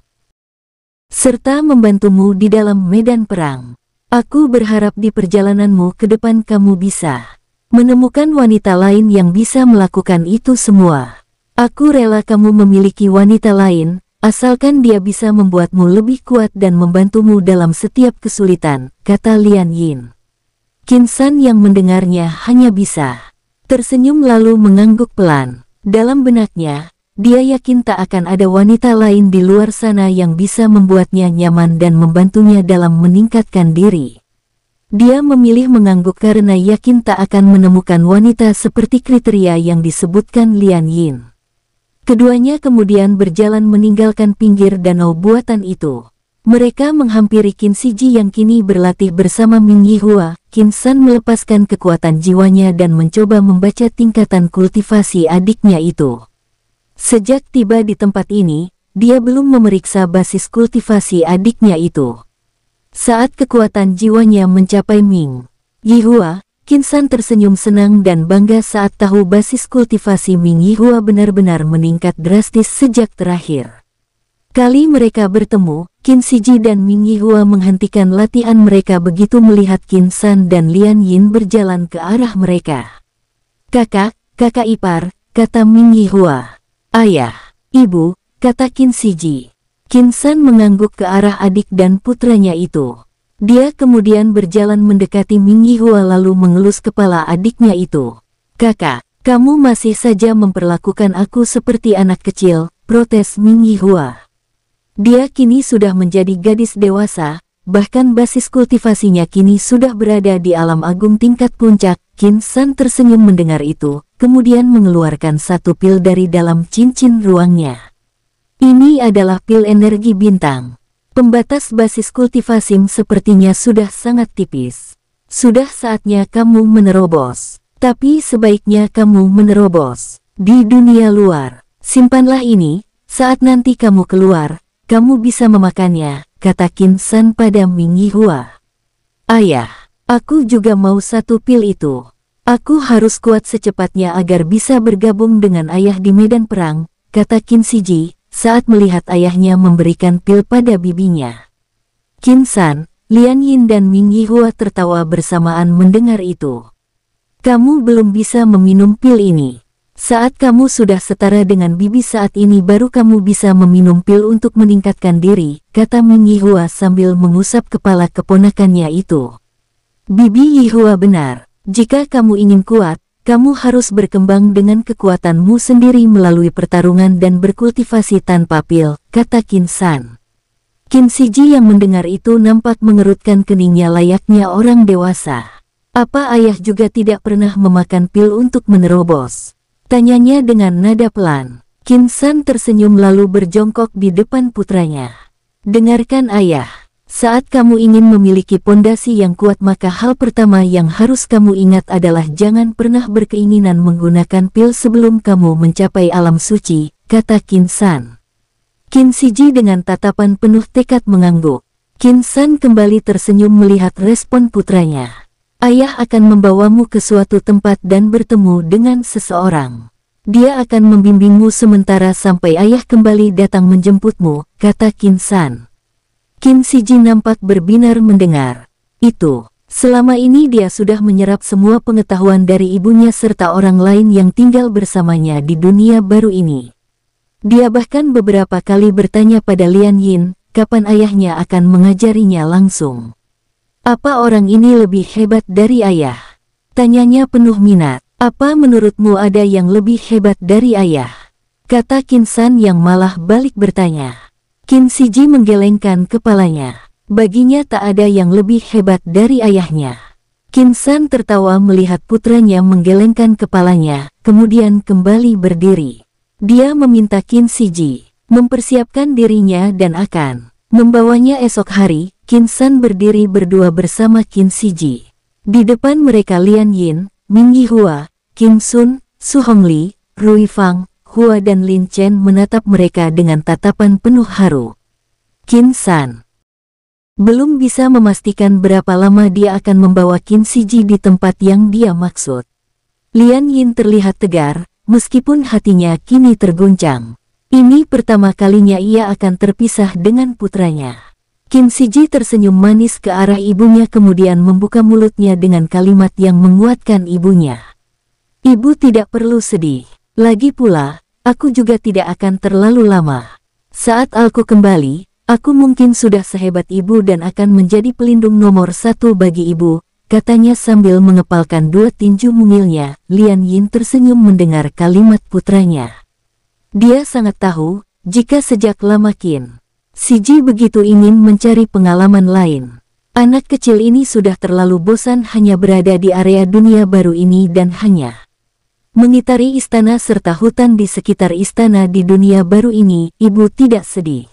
serta membantumu di dalam medan perang. Aku berharap di perjalananmu ke depan kamu bisa menemukan wanita lain yang bisa melakukan itu semua. Aku rela kamu memiliki wanita lain, asalkan dia bisa membuatmu lebih kuat dan membantumu dalam setiap kesulitan, kata Lian Yin. Qin San yang mendengarnya hanya bisa tersenyum lalu mengangguk pelan. Dalam benaknya, dia yakin tak akan ada wanita lain di luar sana yang bisa membuatnya nyaman dan membantunya dalam meningkatkan diri. Dia memilih mengangguk karena yakin tak akan menemukan wanita seperti kriteria yang disebutkan Lian Yin. Keduanya kemudian berjalan meninggalkan pinggir danau buatan itu. Mereka menghampiri Qin Siji yang kini berlatih bersama Ming Yihua. Qin San melepaskan kekuatan jiwanya dan mencoba membaca tingkatan kultivasi adiknya itu. Sejak tiba di tempat ini, dia belum memeriksa basis kultivasi adiknya itu. Saat kekuatan jiwanya mencapai Ming Yihua, Qin San tersenyum senang dan bangga saat tahu basis kultivasi Ming Yihua benar-benar meningkat drastis sejak terakhir kali mereka bertemu. Qin Siji dan Ming Yihua menghentikan latihan mereka begitu melihat Qin San dan Lian Yin berjalan ke arah mereka. Kakak ipar, kata Ming Yihua. Ayah, ibu, kata Qin Siji. Qin San mengangguk ke arah adik dan putranya itu. Dia kemudian berjalan mendekati Ming Yihua lalu mengelus kepala adiknya itu. Kakak, kamu masih saja memperlakukan aku seperti anak kecil, protes Ming Yihua. Dia kini sudah menjadi gadis dewasa, bahkan basis kultivasinya kini sudah berada di alam agung tingkat puncak. Qin San tersenyum mendengar itu, kemudian mengeluarkan satu pil dari dalam cincin ruangnya. Ini adalah pil energi bintang. Pembatas basis kultivasi sepertinya sudah sangat tipis. Sudah saatnya kamu menerobos. Tapi sebaiknya kamu menerobos di dunia luar. Simpanlah ini, saat nanti kamu keluar, kamu bisa memakannya, kata Qin San pada Ming Yihua. Ayah, aku juga mau satu pil itu. Aku harus kuat secepatnya agar bisa bergabung dengan ayah di medan perang, kata Qin Siji, saat melihat ayahnya memberikan pil pada bibinya. Qin San, Lian Yin dan Ming Yihua tertawa bersamaan mendengar itu. Kamu belum bisa meminum pil ini. Saat kamu sudah setara dengan bibi saat ini baru kamu bisa meminum pil untuk meningkatkan diri, kata Ming Yihua sambil mengusap kepala keponakannya itu. Bibi Yihua benar, jika kamu ingin kuat, kamu harus berkembang dengan kekuatanmu sendiri melalui pertarungan dan berkultivasi tanpa pil, kata Qin San. Qin Siji yang mendengar itu nampak mengerutkan keningnya layaknya orang dewasa. Apa ayah juga tidak pernah memakan pil untuk menerobos? Tanyanya dengan nada pelan. Qin San tersenyum lalu berjongkok di depan putranya. Dengarkan ayah. Saat kamu ingin memiliki pondasi yang kuat maka hal pertama yang harus kamu ingat adalah jangan pernah berkeinginan menggunakan pil sebelum kamu mencapai alam suci, kata Qin San. Qin Siji dengan tatapan penuh tekad mengangguk. Qin San kembali tersenyum melihat respon putranya. Ayah akan membawamu ke suatu tempat dan bertemu dengan seseorang. Dia akan membimbingmu sementara sampai ayah kembali datang menjemputmu, kata Qin San. Qin Siji nampak berbinar mendengar itu. Selama ini dia sudah menyerap semua pengetahuan dari ibunya serta orang lain yang tinggal bersamanya di dunia baru ini. Dia bahkan beberapa kali bertanya pada Lian Yin, kapan ayahnya akan mengajarinya langsung. Apa orang ini lebih hebat dari ayah? Tanyanya penuh minat. Apa menurutmu ada yang lebih hebat dari ayah? Kata Qin San yang malah balik bertanya. Qin Siji menggelengkan kepalanya. Baginya tak ada yang lebih hebat dari ayahnya. Qin San tertawa melihat putranya menggelengkan kepalanya, kemudian kembali berdiri. Dia meminta Qin Siji mempersiapkan dirinya dan akan membawanya esok hari. Qin San berdiri berdua bersama Qin Siji. Di depan mereka Lian Yin, Ming Yihua, Qin Sun, Su Hongli, Rui Fang, Hua dan Lin Chen menatap mereka dengan tatapan penuh haru. Qin San belum bisa memastikan berapa lama dia akan membawa Qin Siji di tempat yang dia maksud. Lian Yin terlihat tegar, meskipun hatinya kini terguncang. Ini pertama kalinya ia akan terpisah dengan putranya. Qin Siji tersenyum manis ke arah ibunya kemudian membuka mulutnya dengan kalimat yang menguatkan ibunya. Ibu tidak perlu sedih. Lagi pula, aku juga tidak akan terlalu lama. Saat aku kembali, aku mungkin sudah sehebat ibu dan akan menjadi pelindung nomor satu bagi ibu, katanya sambil mengepalkan dua tinju mungilnya. Lian Yin tersenyum mendengar kalimat putranya. Dia sangat tahu, jika sejak lama Qin Siji begitu ingin mencari pengalaman lain. Anak kecil ini sudah terlalu bosan hanya berada di area dunia baru ini dan hanya mengitari istana serta hutan di sekitar istana di dunia baru ini. Ibu tidak sedih.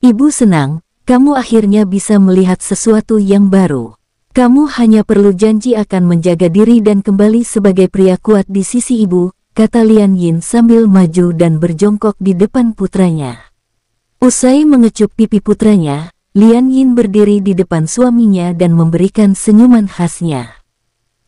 Ibu senang, kamu akhirnya bisa melihat sesuatu yang baru. Kamu hanya perlu janji akan menjaga diri dan kembali sebagai pria kuat di sisi ibu, kata Lian Yin sambil maju dan berjongkok di depan putranya. Usai mengecup pipi putranya, Lian Yin berdiri di depan suaminya dan memberikan senyuman khasnya.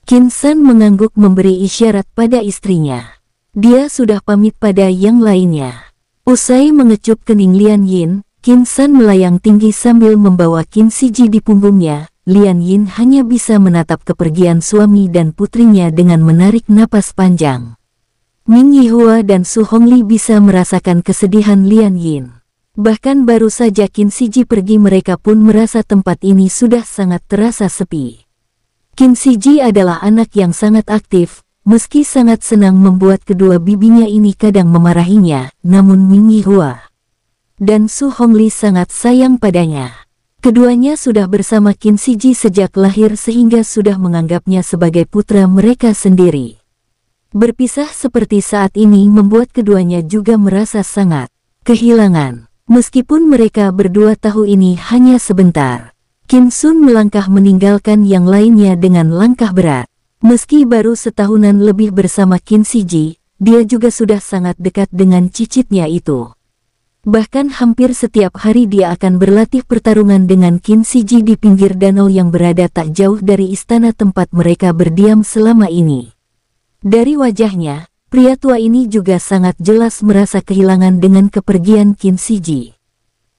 Qin San mengangguk memberi isyarat pada istrinya. Dia sudah pamit pada yang lainnya. Usai mengecup kening Lian Yin, Qin San melayang tinggi sambil membawa Qin Siji di punggungnya. Lian Yin hanya bisa menatap kepergian suami dan putrinya dengan menarik napas panjang. Ming Yihua dan Su Hongli bisa merasakan kesedihan Lian Yin. Bahkan baru saja Qin Siji pergi mereka pun merasa tempat ini sudah sangat terasa sepi. Qin Siji adalah anak yang sangat aktif, meski sangat senang membuat kedua bibinya ini kadang memarahinya, namun Ming Yihua dan Su Hongli sangat sayang padanya. Keduanya sudah bersama Qin Shiji sejak lahir sehingga sudah menganggapnya sebagai putra mereka sendiri. Berpisah seperti saat ini membuat keduanya juga merasa sangat kehilangan. Meskipun mereka berdua tahu ini hanya sebentar, Qin Sun melangkah meninggalkan yang lainnya dengan langkah berat. Meski baru setahunan lebih bersama Qin Shiji, dia juga sudah sangat dekat dengan cicitnya itu. Bahkan hampir setiap hari dia akan berlatih pertarungan dengan Qin Shiji di pinggir danau yang berada tak jauh dari istana tempat mereka berdiam selama ini. Dari wajahnya, pria tua ini juga sangat jelas merasa kehilangan dengan kepergian Qin Shiji.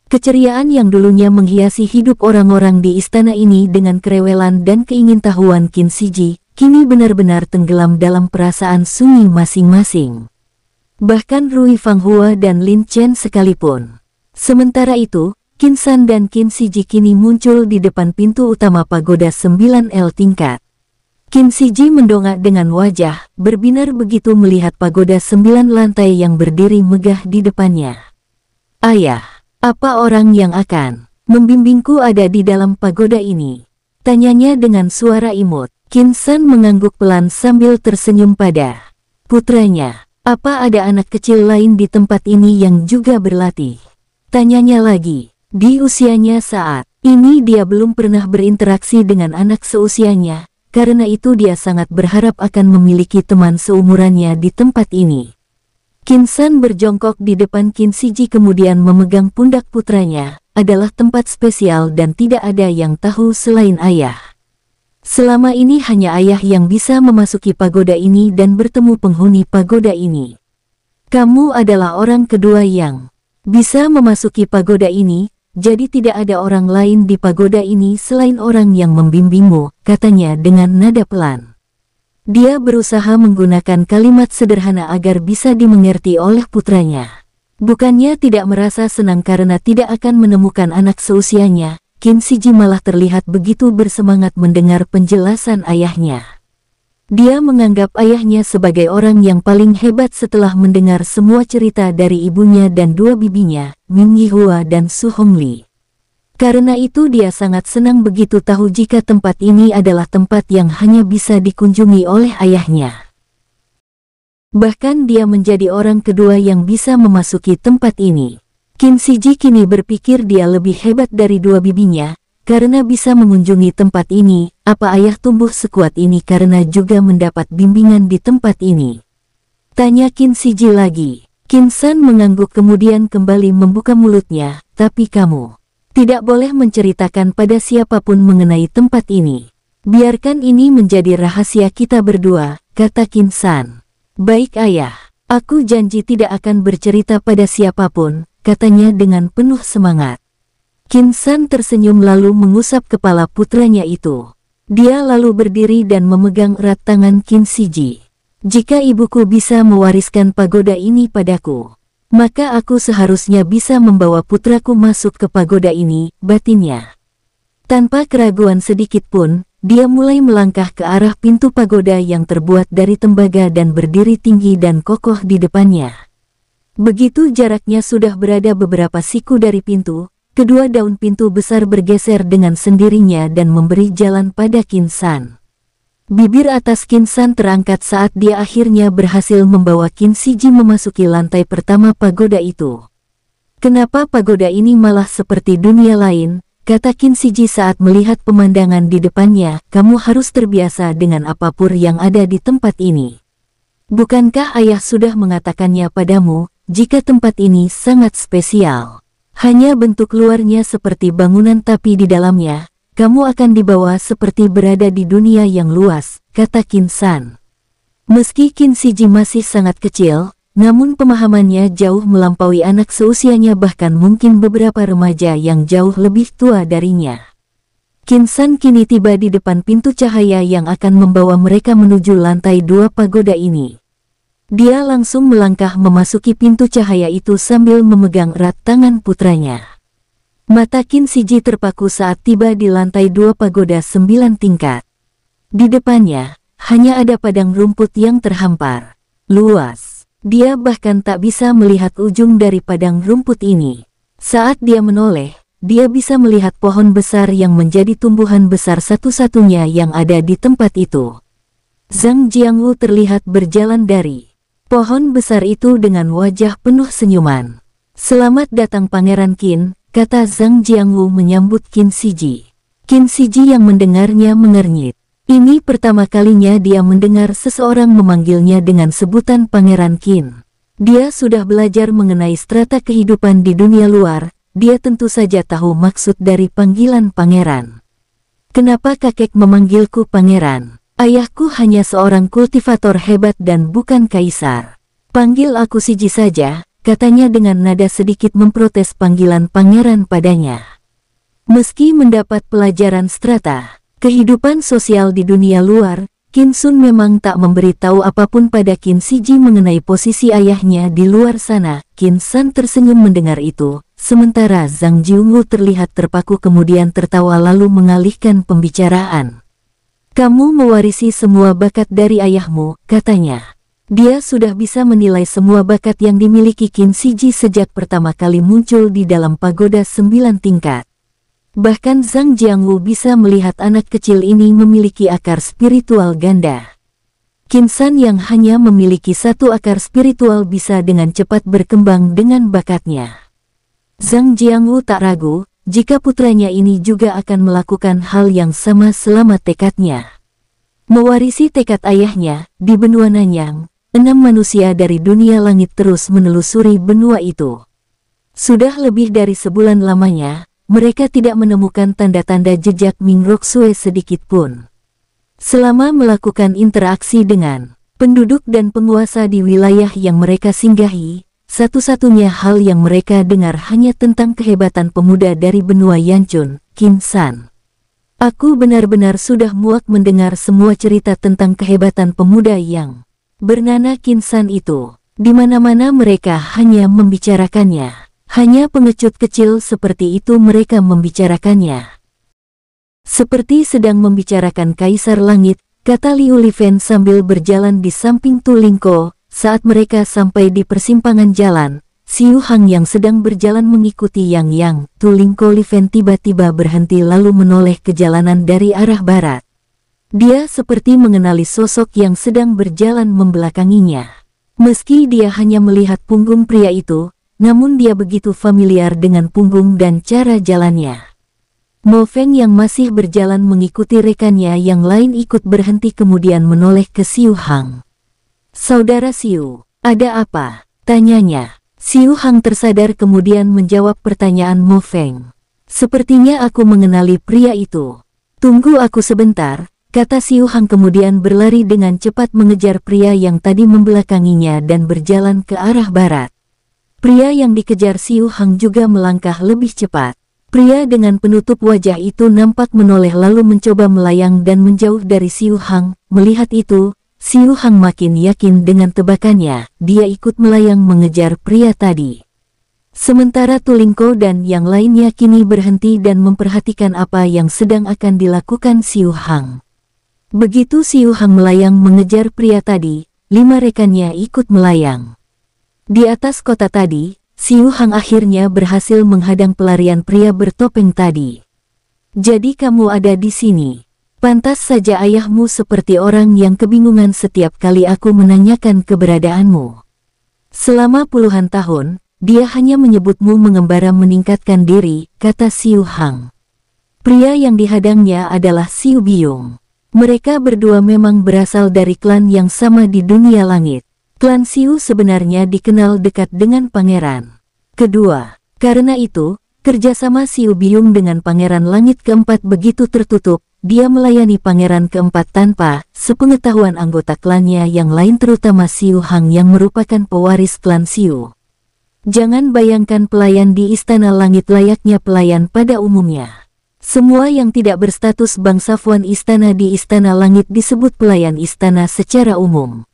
Keceriaan yang dulunya menghiasi hidup orang-orang di istana ini dengan kerewelan dan keingintahuan Qin Shiji, kini benar-benar tenggelam dalam perasaan sunyi masing-masing. Bahkan Rui Fanghua dan Lin Chen sekalipun. Sementara itu, Qin San dan Qin Shiji kini muncul di depan pintu utama pagoda 9L tingkat. Qin Shiji mendongak dengan wajah berbinar begitu melihat pagoda 9 lantai yang berdiri megah di depannya. "Ayah, apa orang yang akan membimbingku ada di dalam pagoda ini?" tanyanya dengan suara imut. Qin San mengangguk pelan sambil tersenyum pada putranya. "Apa ada anak kecil lain di tempat ini yang juga berlatih?" tanyanya lagi. Di usianya saat ini dia belum pernah berinteraksi dengan anak seusianya, karena itu dia sangat berharap akan memiliki teman seumurannya di tempat ini. Qin San berjongkok di depan Qin Shiji kemudian memegang pundak putranya. Adalah tempat spesial dan tidak ada yang tahu selain ayah. Selama ini hanya ayah yang bisa memasuki pagoda ini dan bertemu penghuni pagoda ini. Kamu adalah orang kedua yang bisa memasuki pagoda ini, jadi tidak ada orang lain di pagoda ini selain orang yang membimbingmu, katanya dengan nada pelan. Dia berusaha menggunakan kalimat sederhana agar bisa dimengerti oleh putranya. Bukannya tidak merasa senang karena tidak akan menemukan anak seusianya, Qin Shiji malah terlihat begitu bersemangat mendengar penjelasan ayahnya. Dia menganggap ayahnya sebagai orang yang paling hebat setelah mendengar semua cerita dari ibunya dan dua bibinya, Min Yihua dan Su Hongli. Karena itu dia sangat senang begitu tahu jika tempat ini adalah tempat yang hanya bisa dikunjungi oleh ayahnya. Bahkan dia menjadi orang kedua yang bisa memasuki tempat ini. Qin Shiji kini berpikir dia lebih hebat dari dua bibinya, karena bisa mengunjungi tempat ini. Apa ayah tumbuh sekuat ini karena juga mendapat bimbingan di tempat ini? Tanya Qin Shiji lagi. Qin San mengangguk kemudian kembali membuka mulutnya, tapi kamu tidak boleh menceritakan pada siapapun mengenai tempat ini. Biarkan ini menjadi rahasia kita berdua, kata Qin San. Baik ayah, aku janji tidak akan bercerita pada siapapun, katanya dengan penuh semangat. Qin San tersenyum lalu mengusap kepala putranya itu. Dia lalu berdiri dan memegang erat tangan Qin Shiji. Jika ibuku bisa mewariskan pagoda ini padaku, maka aku seharusnya bisa membawa putraku masuk ke pagoda ini, batinnya. Tanpa keraguan sedikit pun, dia mulai melangkah ke arah pintu pagoda yang terbuat dari tembaga dan berdiri tinggi dan kokoh di depannya. Begitu jaraknya sudah berada beberapa siku dari pintu, kedua daun pintu besar bergeser dengan sendirinya dan memberi jalan pada Qin San. Bibir atas Qin San terangkat saat dia akhirnya berhasil membawa Qin Shiji memasuki lantai pertama pagoda itu. Kenapa pagoda ini malah seperti dunia lain, kata Qin Shiji saat melihat pemandangan di depannya, kamu harus terbiasa dengan apapun yang ada di tempat ini. Bukankah ayah sudah mengatakannya padamu, jika tempat ini sangat spesial? Hanya bentuk luarnya seperti bangunan tapi di dalamnya, kamu akan dibawa seperti berada di dunia yang luas, kata Qin San. Meski Qin Shiji masih sangat kecil, namun pemahamannya jauh melampaui anak seusianya bahkan mungkin beberapa remaja yang jauh lebih tua darinya. Qin San kini tiba di depan pintu cahaya yang akan membawa mereka menuju lantai 2 pagoda ini. Dia langsung melangkah memasuki pintu cahaya itu sambil memegang erat tangan putranya. Mata Qin Shiji terpaku saat tiba di lantai 2 pagoda 9 tingkat. Di depannya, hanya ada padang rumput yang terhampar luas. Dia bahkan tak bisa melihat ujung dari padang rumput ini. Saat dia menoleh, dia bisa melihat pohon besar yang menjadi tumbuhan besar satu-satunya yang ada di tempat itu. Zhang Jiangwu terlihat berjalan dari pohon besar itu dengan wajah penuh senyuman. "Selamat datang Pangeran Qin," kata Zhang Jiangwu menyambut Qin Shiji. Qin Shiji yang mendengarnya mengernyit. Ini pertama kalinya dia mendengar seseorang memanggilnya dengan sebutan Pangeran Qin. Dia sudah belajar mengenai strata kehidupan di dunia luar, dia tentu saja tahu maksud dari panggilan pangeran. "Kenapa kakek memanggilku pangeran? Ayahku hanya seorang kultivator hebat dan bukan kaisar. Panggil aku Shiji saja," katanya dengan nada sedikit memprotes panggilan pangeran padanya. Meski mendapat pelajaran strata kehidupan sosial di dunia luar, Qin Sun memang tak memberitahu apapun pada Qin Shiji mengenai posisi ayahnya di luar sana. Qin San tersenyum mendengar itu, sementara Zhang Jiangwu terlihat terpaku kemudian tertawa lalu mengalihkan pembicaraan. "Kamu mewarisi semua bakat dari ayahmu," katanya. Dia sudah bisa menilai semua bakat yang dimiliki Qin Shiji sejak pertama kali muncul di dalam pagoda 9 tingkat. Bahkan Zhang Jiangwu bisa melihat anak kecil ini memiliki akar spiritual ganda. Qin San yang hanya memiliki satu akar spiritual bisa dengan cepat berkembang dengan bakatnya. Zhang Jiangwu tak ragu, jika putranya ini juga akan melakukan hal yang sama selama tekadnya mewarisi tekad ayahnya. Di benua Nanyang, 6 manusia dari dunia langit terus menelusuri benua itu. Sudah lebih dari sebulan lamanya, mereka tidak menemukan tanda-tanda jejak Ming Roksue sedikit pun. Selama melakukan interaksi dengan penduduk dan penguasa di wilayah yang mereka singgahi, satu-satunya hal yang mereka dengar hanya tentang kehebatan pemuda dari benua Yanchun, Qin San. "Aku benar-benar sudah muak mendengar semua cerita tentang kehebatan pemuda yang bernama Qin San itu. Di mana-mana mereka hanya membicarakannya. Hanya pengecut kecil seperti itu mereka membicarakannya. Seperti sedang membicarakan Kaisar Langit," kata Liu Lifen sambil berjalan di samping Tu Lingko. Saat mereka sampai di persimpangan jalan, Xiu Hang yang sedang berjalan mengikuti Yang. Tu Lingko Lifen tiba-tiba berhenti lalu menoleh ke jalanan dari arah barat. Dia seperti mengenali sosok yang sedang berjalan membelakanginya. Meski dia hanya melihat punggung pria itu, namun dia begitu familiar dengan punggung dan cara jalannya. Mo Feng yang masih berjalan mengikuti rekannya yang lain ikut berhenti kemudian menoleh ke Xiu Hang. "Saudara Xiu, ada apa?" tanyanya. Xiu Hang tersadar kemudian menjawab pertanyaan Mo Feng. "Sepertinya aku mengenali pria itu." "Tunggu aku sebentar," kata Xiu Hang kemudian berlari dengan cepat mengejar pria yang tadi membelakanginya dan berjalan ke arah barat. Pria yang dikejar Xiu Hang juga melangkah lebih cepat. Pria dengan penutup wajah itu nampak menoleh lalu mencoba melayang dan menjauh dari Xiu Hang. Melihat itu, Xiu Hang makin yakin dengan tebakannya. Dia ikut melayang mengejar pria tadi. Sementara Tu Lingko dan yang lainnya kini berhenti dan memperhatikan apa yang sedang akan dilakukan Xiu Hang. Begitu Xiu Hang melayang mengejar pria tadi, 5 rekannya ikut melayang. Di atas kota tadi, Xiu Hang akhirnya berhasil menghadang pelarian pria bertopeng tadi. "Jadi kamu ada di sini. Pantas saja ayahmu seperti orang yang kebingungan setiap kali aku menanyakan keberadaanmu. Selama puluhan tahun, dia hanya menyebutmu mengembara meningkatkan diri," kata Xiu Hang. Pria yang dihadangnya adalah Xiu Biong. Mereka berdua memang berasal dari klan yang sama di dunia langit. Klan Xiu sebenarnya dikenal dekat dengan pangeran kedua. Karena itu, kerjasama Xiu Biong dengan pangeran langit keempat begitu tertutup. Dia melayani pangeran keempat tanpa sepengetahuan anggota klannya yang lain terutama Xiu Hang yang merupakan pewaris klan Xiu. Jangan bayangkan pelayan di Istana Langit layaknya pelayan pada umumnya. Semua yang tidak berstatus bangsawan istana di Istana Langit disebut pelayan istana secara umum.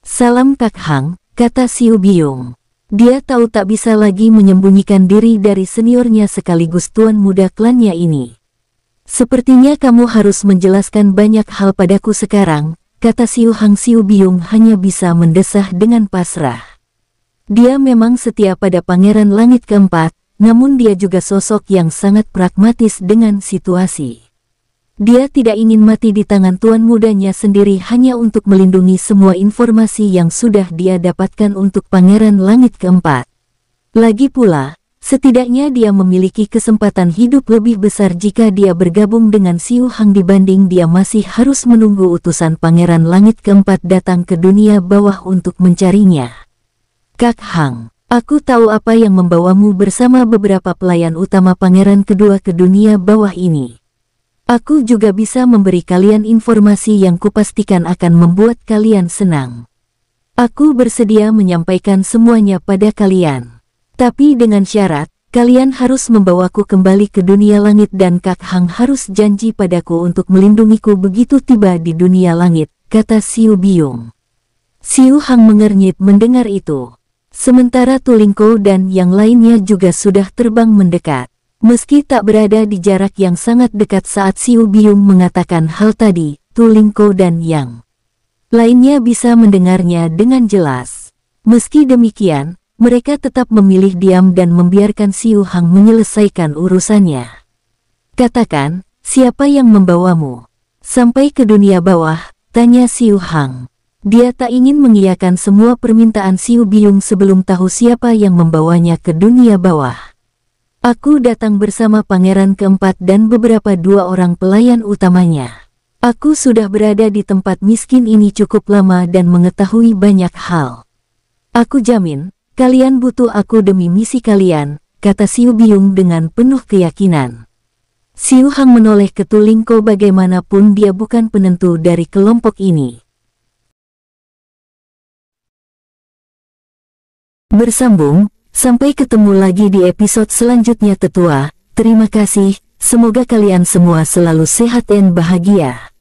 "Salam Kak Hang," kata Xiu Biong. Dia tahu tak bisa lagi menyembunyikan diri dari seniornya sekaligus tuan muda klannya ini. "Sepertinya kamu harus menjelaskan banyak hal padaku sekarang," kata Xiu Hang. Xiu Biong hanya bisa mendesah dengan pasrah. Dia memang setia pada pangeran langit keempat, namun dia juga sosok yang sangat pragmatis dengan situasi. Dia tidak ingin mati di tangan tuan mudanya sendiri hanya untuk melindungi semua informasi yang sudah dia dapatkan untuk Pangeran Langit Keempat. Lagi pula, setidaknya dia memiliki kesempatan hidup lebih besar jika dia bergabung dengan Xiu Hang dibanding dia masih harus menunggu utusan Pangeran Langit Keempat datang ke dunia bawah untuk mencarinya. Kak Hang, aku tahu apa yang membawamu bersama beberapa pelayan utama Pangeran kedua ke dunia bawah ini. Aku juga bisa memberi kalian informasi yang kupastikan akan membuat kalian senang. Aku bersedia menyampaikan semuanya pada kalian. Tapi dengan syarat, kalian harus membawaku kembali ke dunia langit dan Kak Hang harus janji padaku untuk melindungiku begitu tiba di dunia langit, kata Xiu Biong. Xiu Hang mengernyit mendengar itu. Sementara Tulingko dan yang lainnya juga sudah terbang mendekat. Meski tak berada di jarak yang sangat dekat saat Xiu Biong mengatakan hal tadi, Tulingko dan yang lainnya bisa mendengarnya dengan jelas. Meski demikian, mereka tetap memilih diam dan membiarkan Xiu Hang menyelesaikan urusannya. Katakan, siapa yang membawamu sampai ke dunia bawah? Tanya Xiu Hang. Dia tak ingin mengiyakan semua permintaan Xiu Biong sebelum tahu siapa yang membawanya ke dunia bawah. Aku datang bersama Pangeran Keempat dan beberapa dua orang pelayan utamanya. Aku sudah berada di tempat miskin ini cukup lama dan mengetahui banyak hal. Aku jamin, kalian butuh aku demi misi kalian, kata Xiu Biong dengan penuh keyakinan. Xiu Hang menoleh ke Tulingko bagaimanapun dia bukan penentu dari kelompok ini. Bersambung, sampai ketemu lagi di episode selanjutnya tetua. Terima kasih, semoga kalian semua selalu sehat dan bahagia.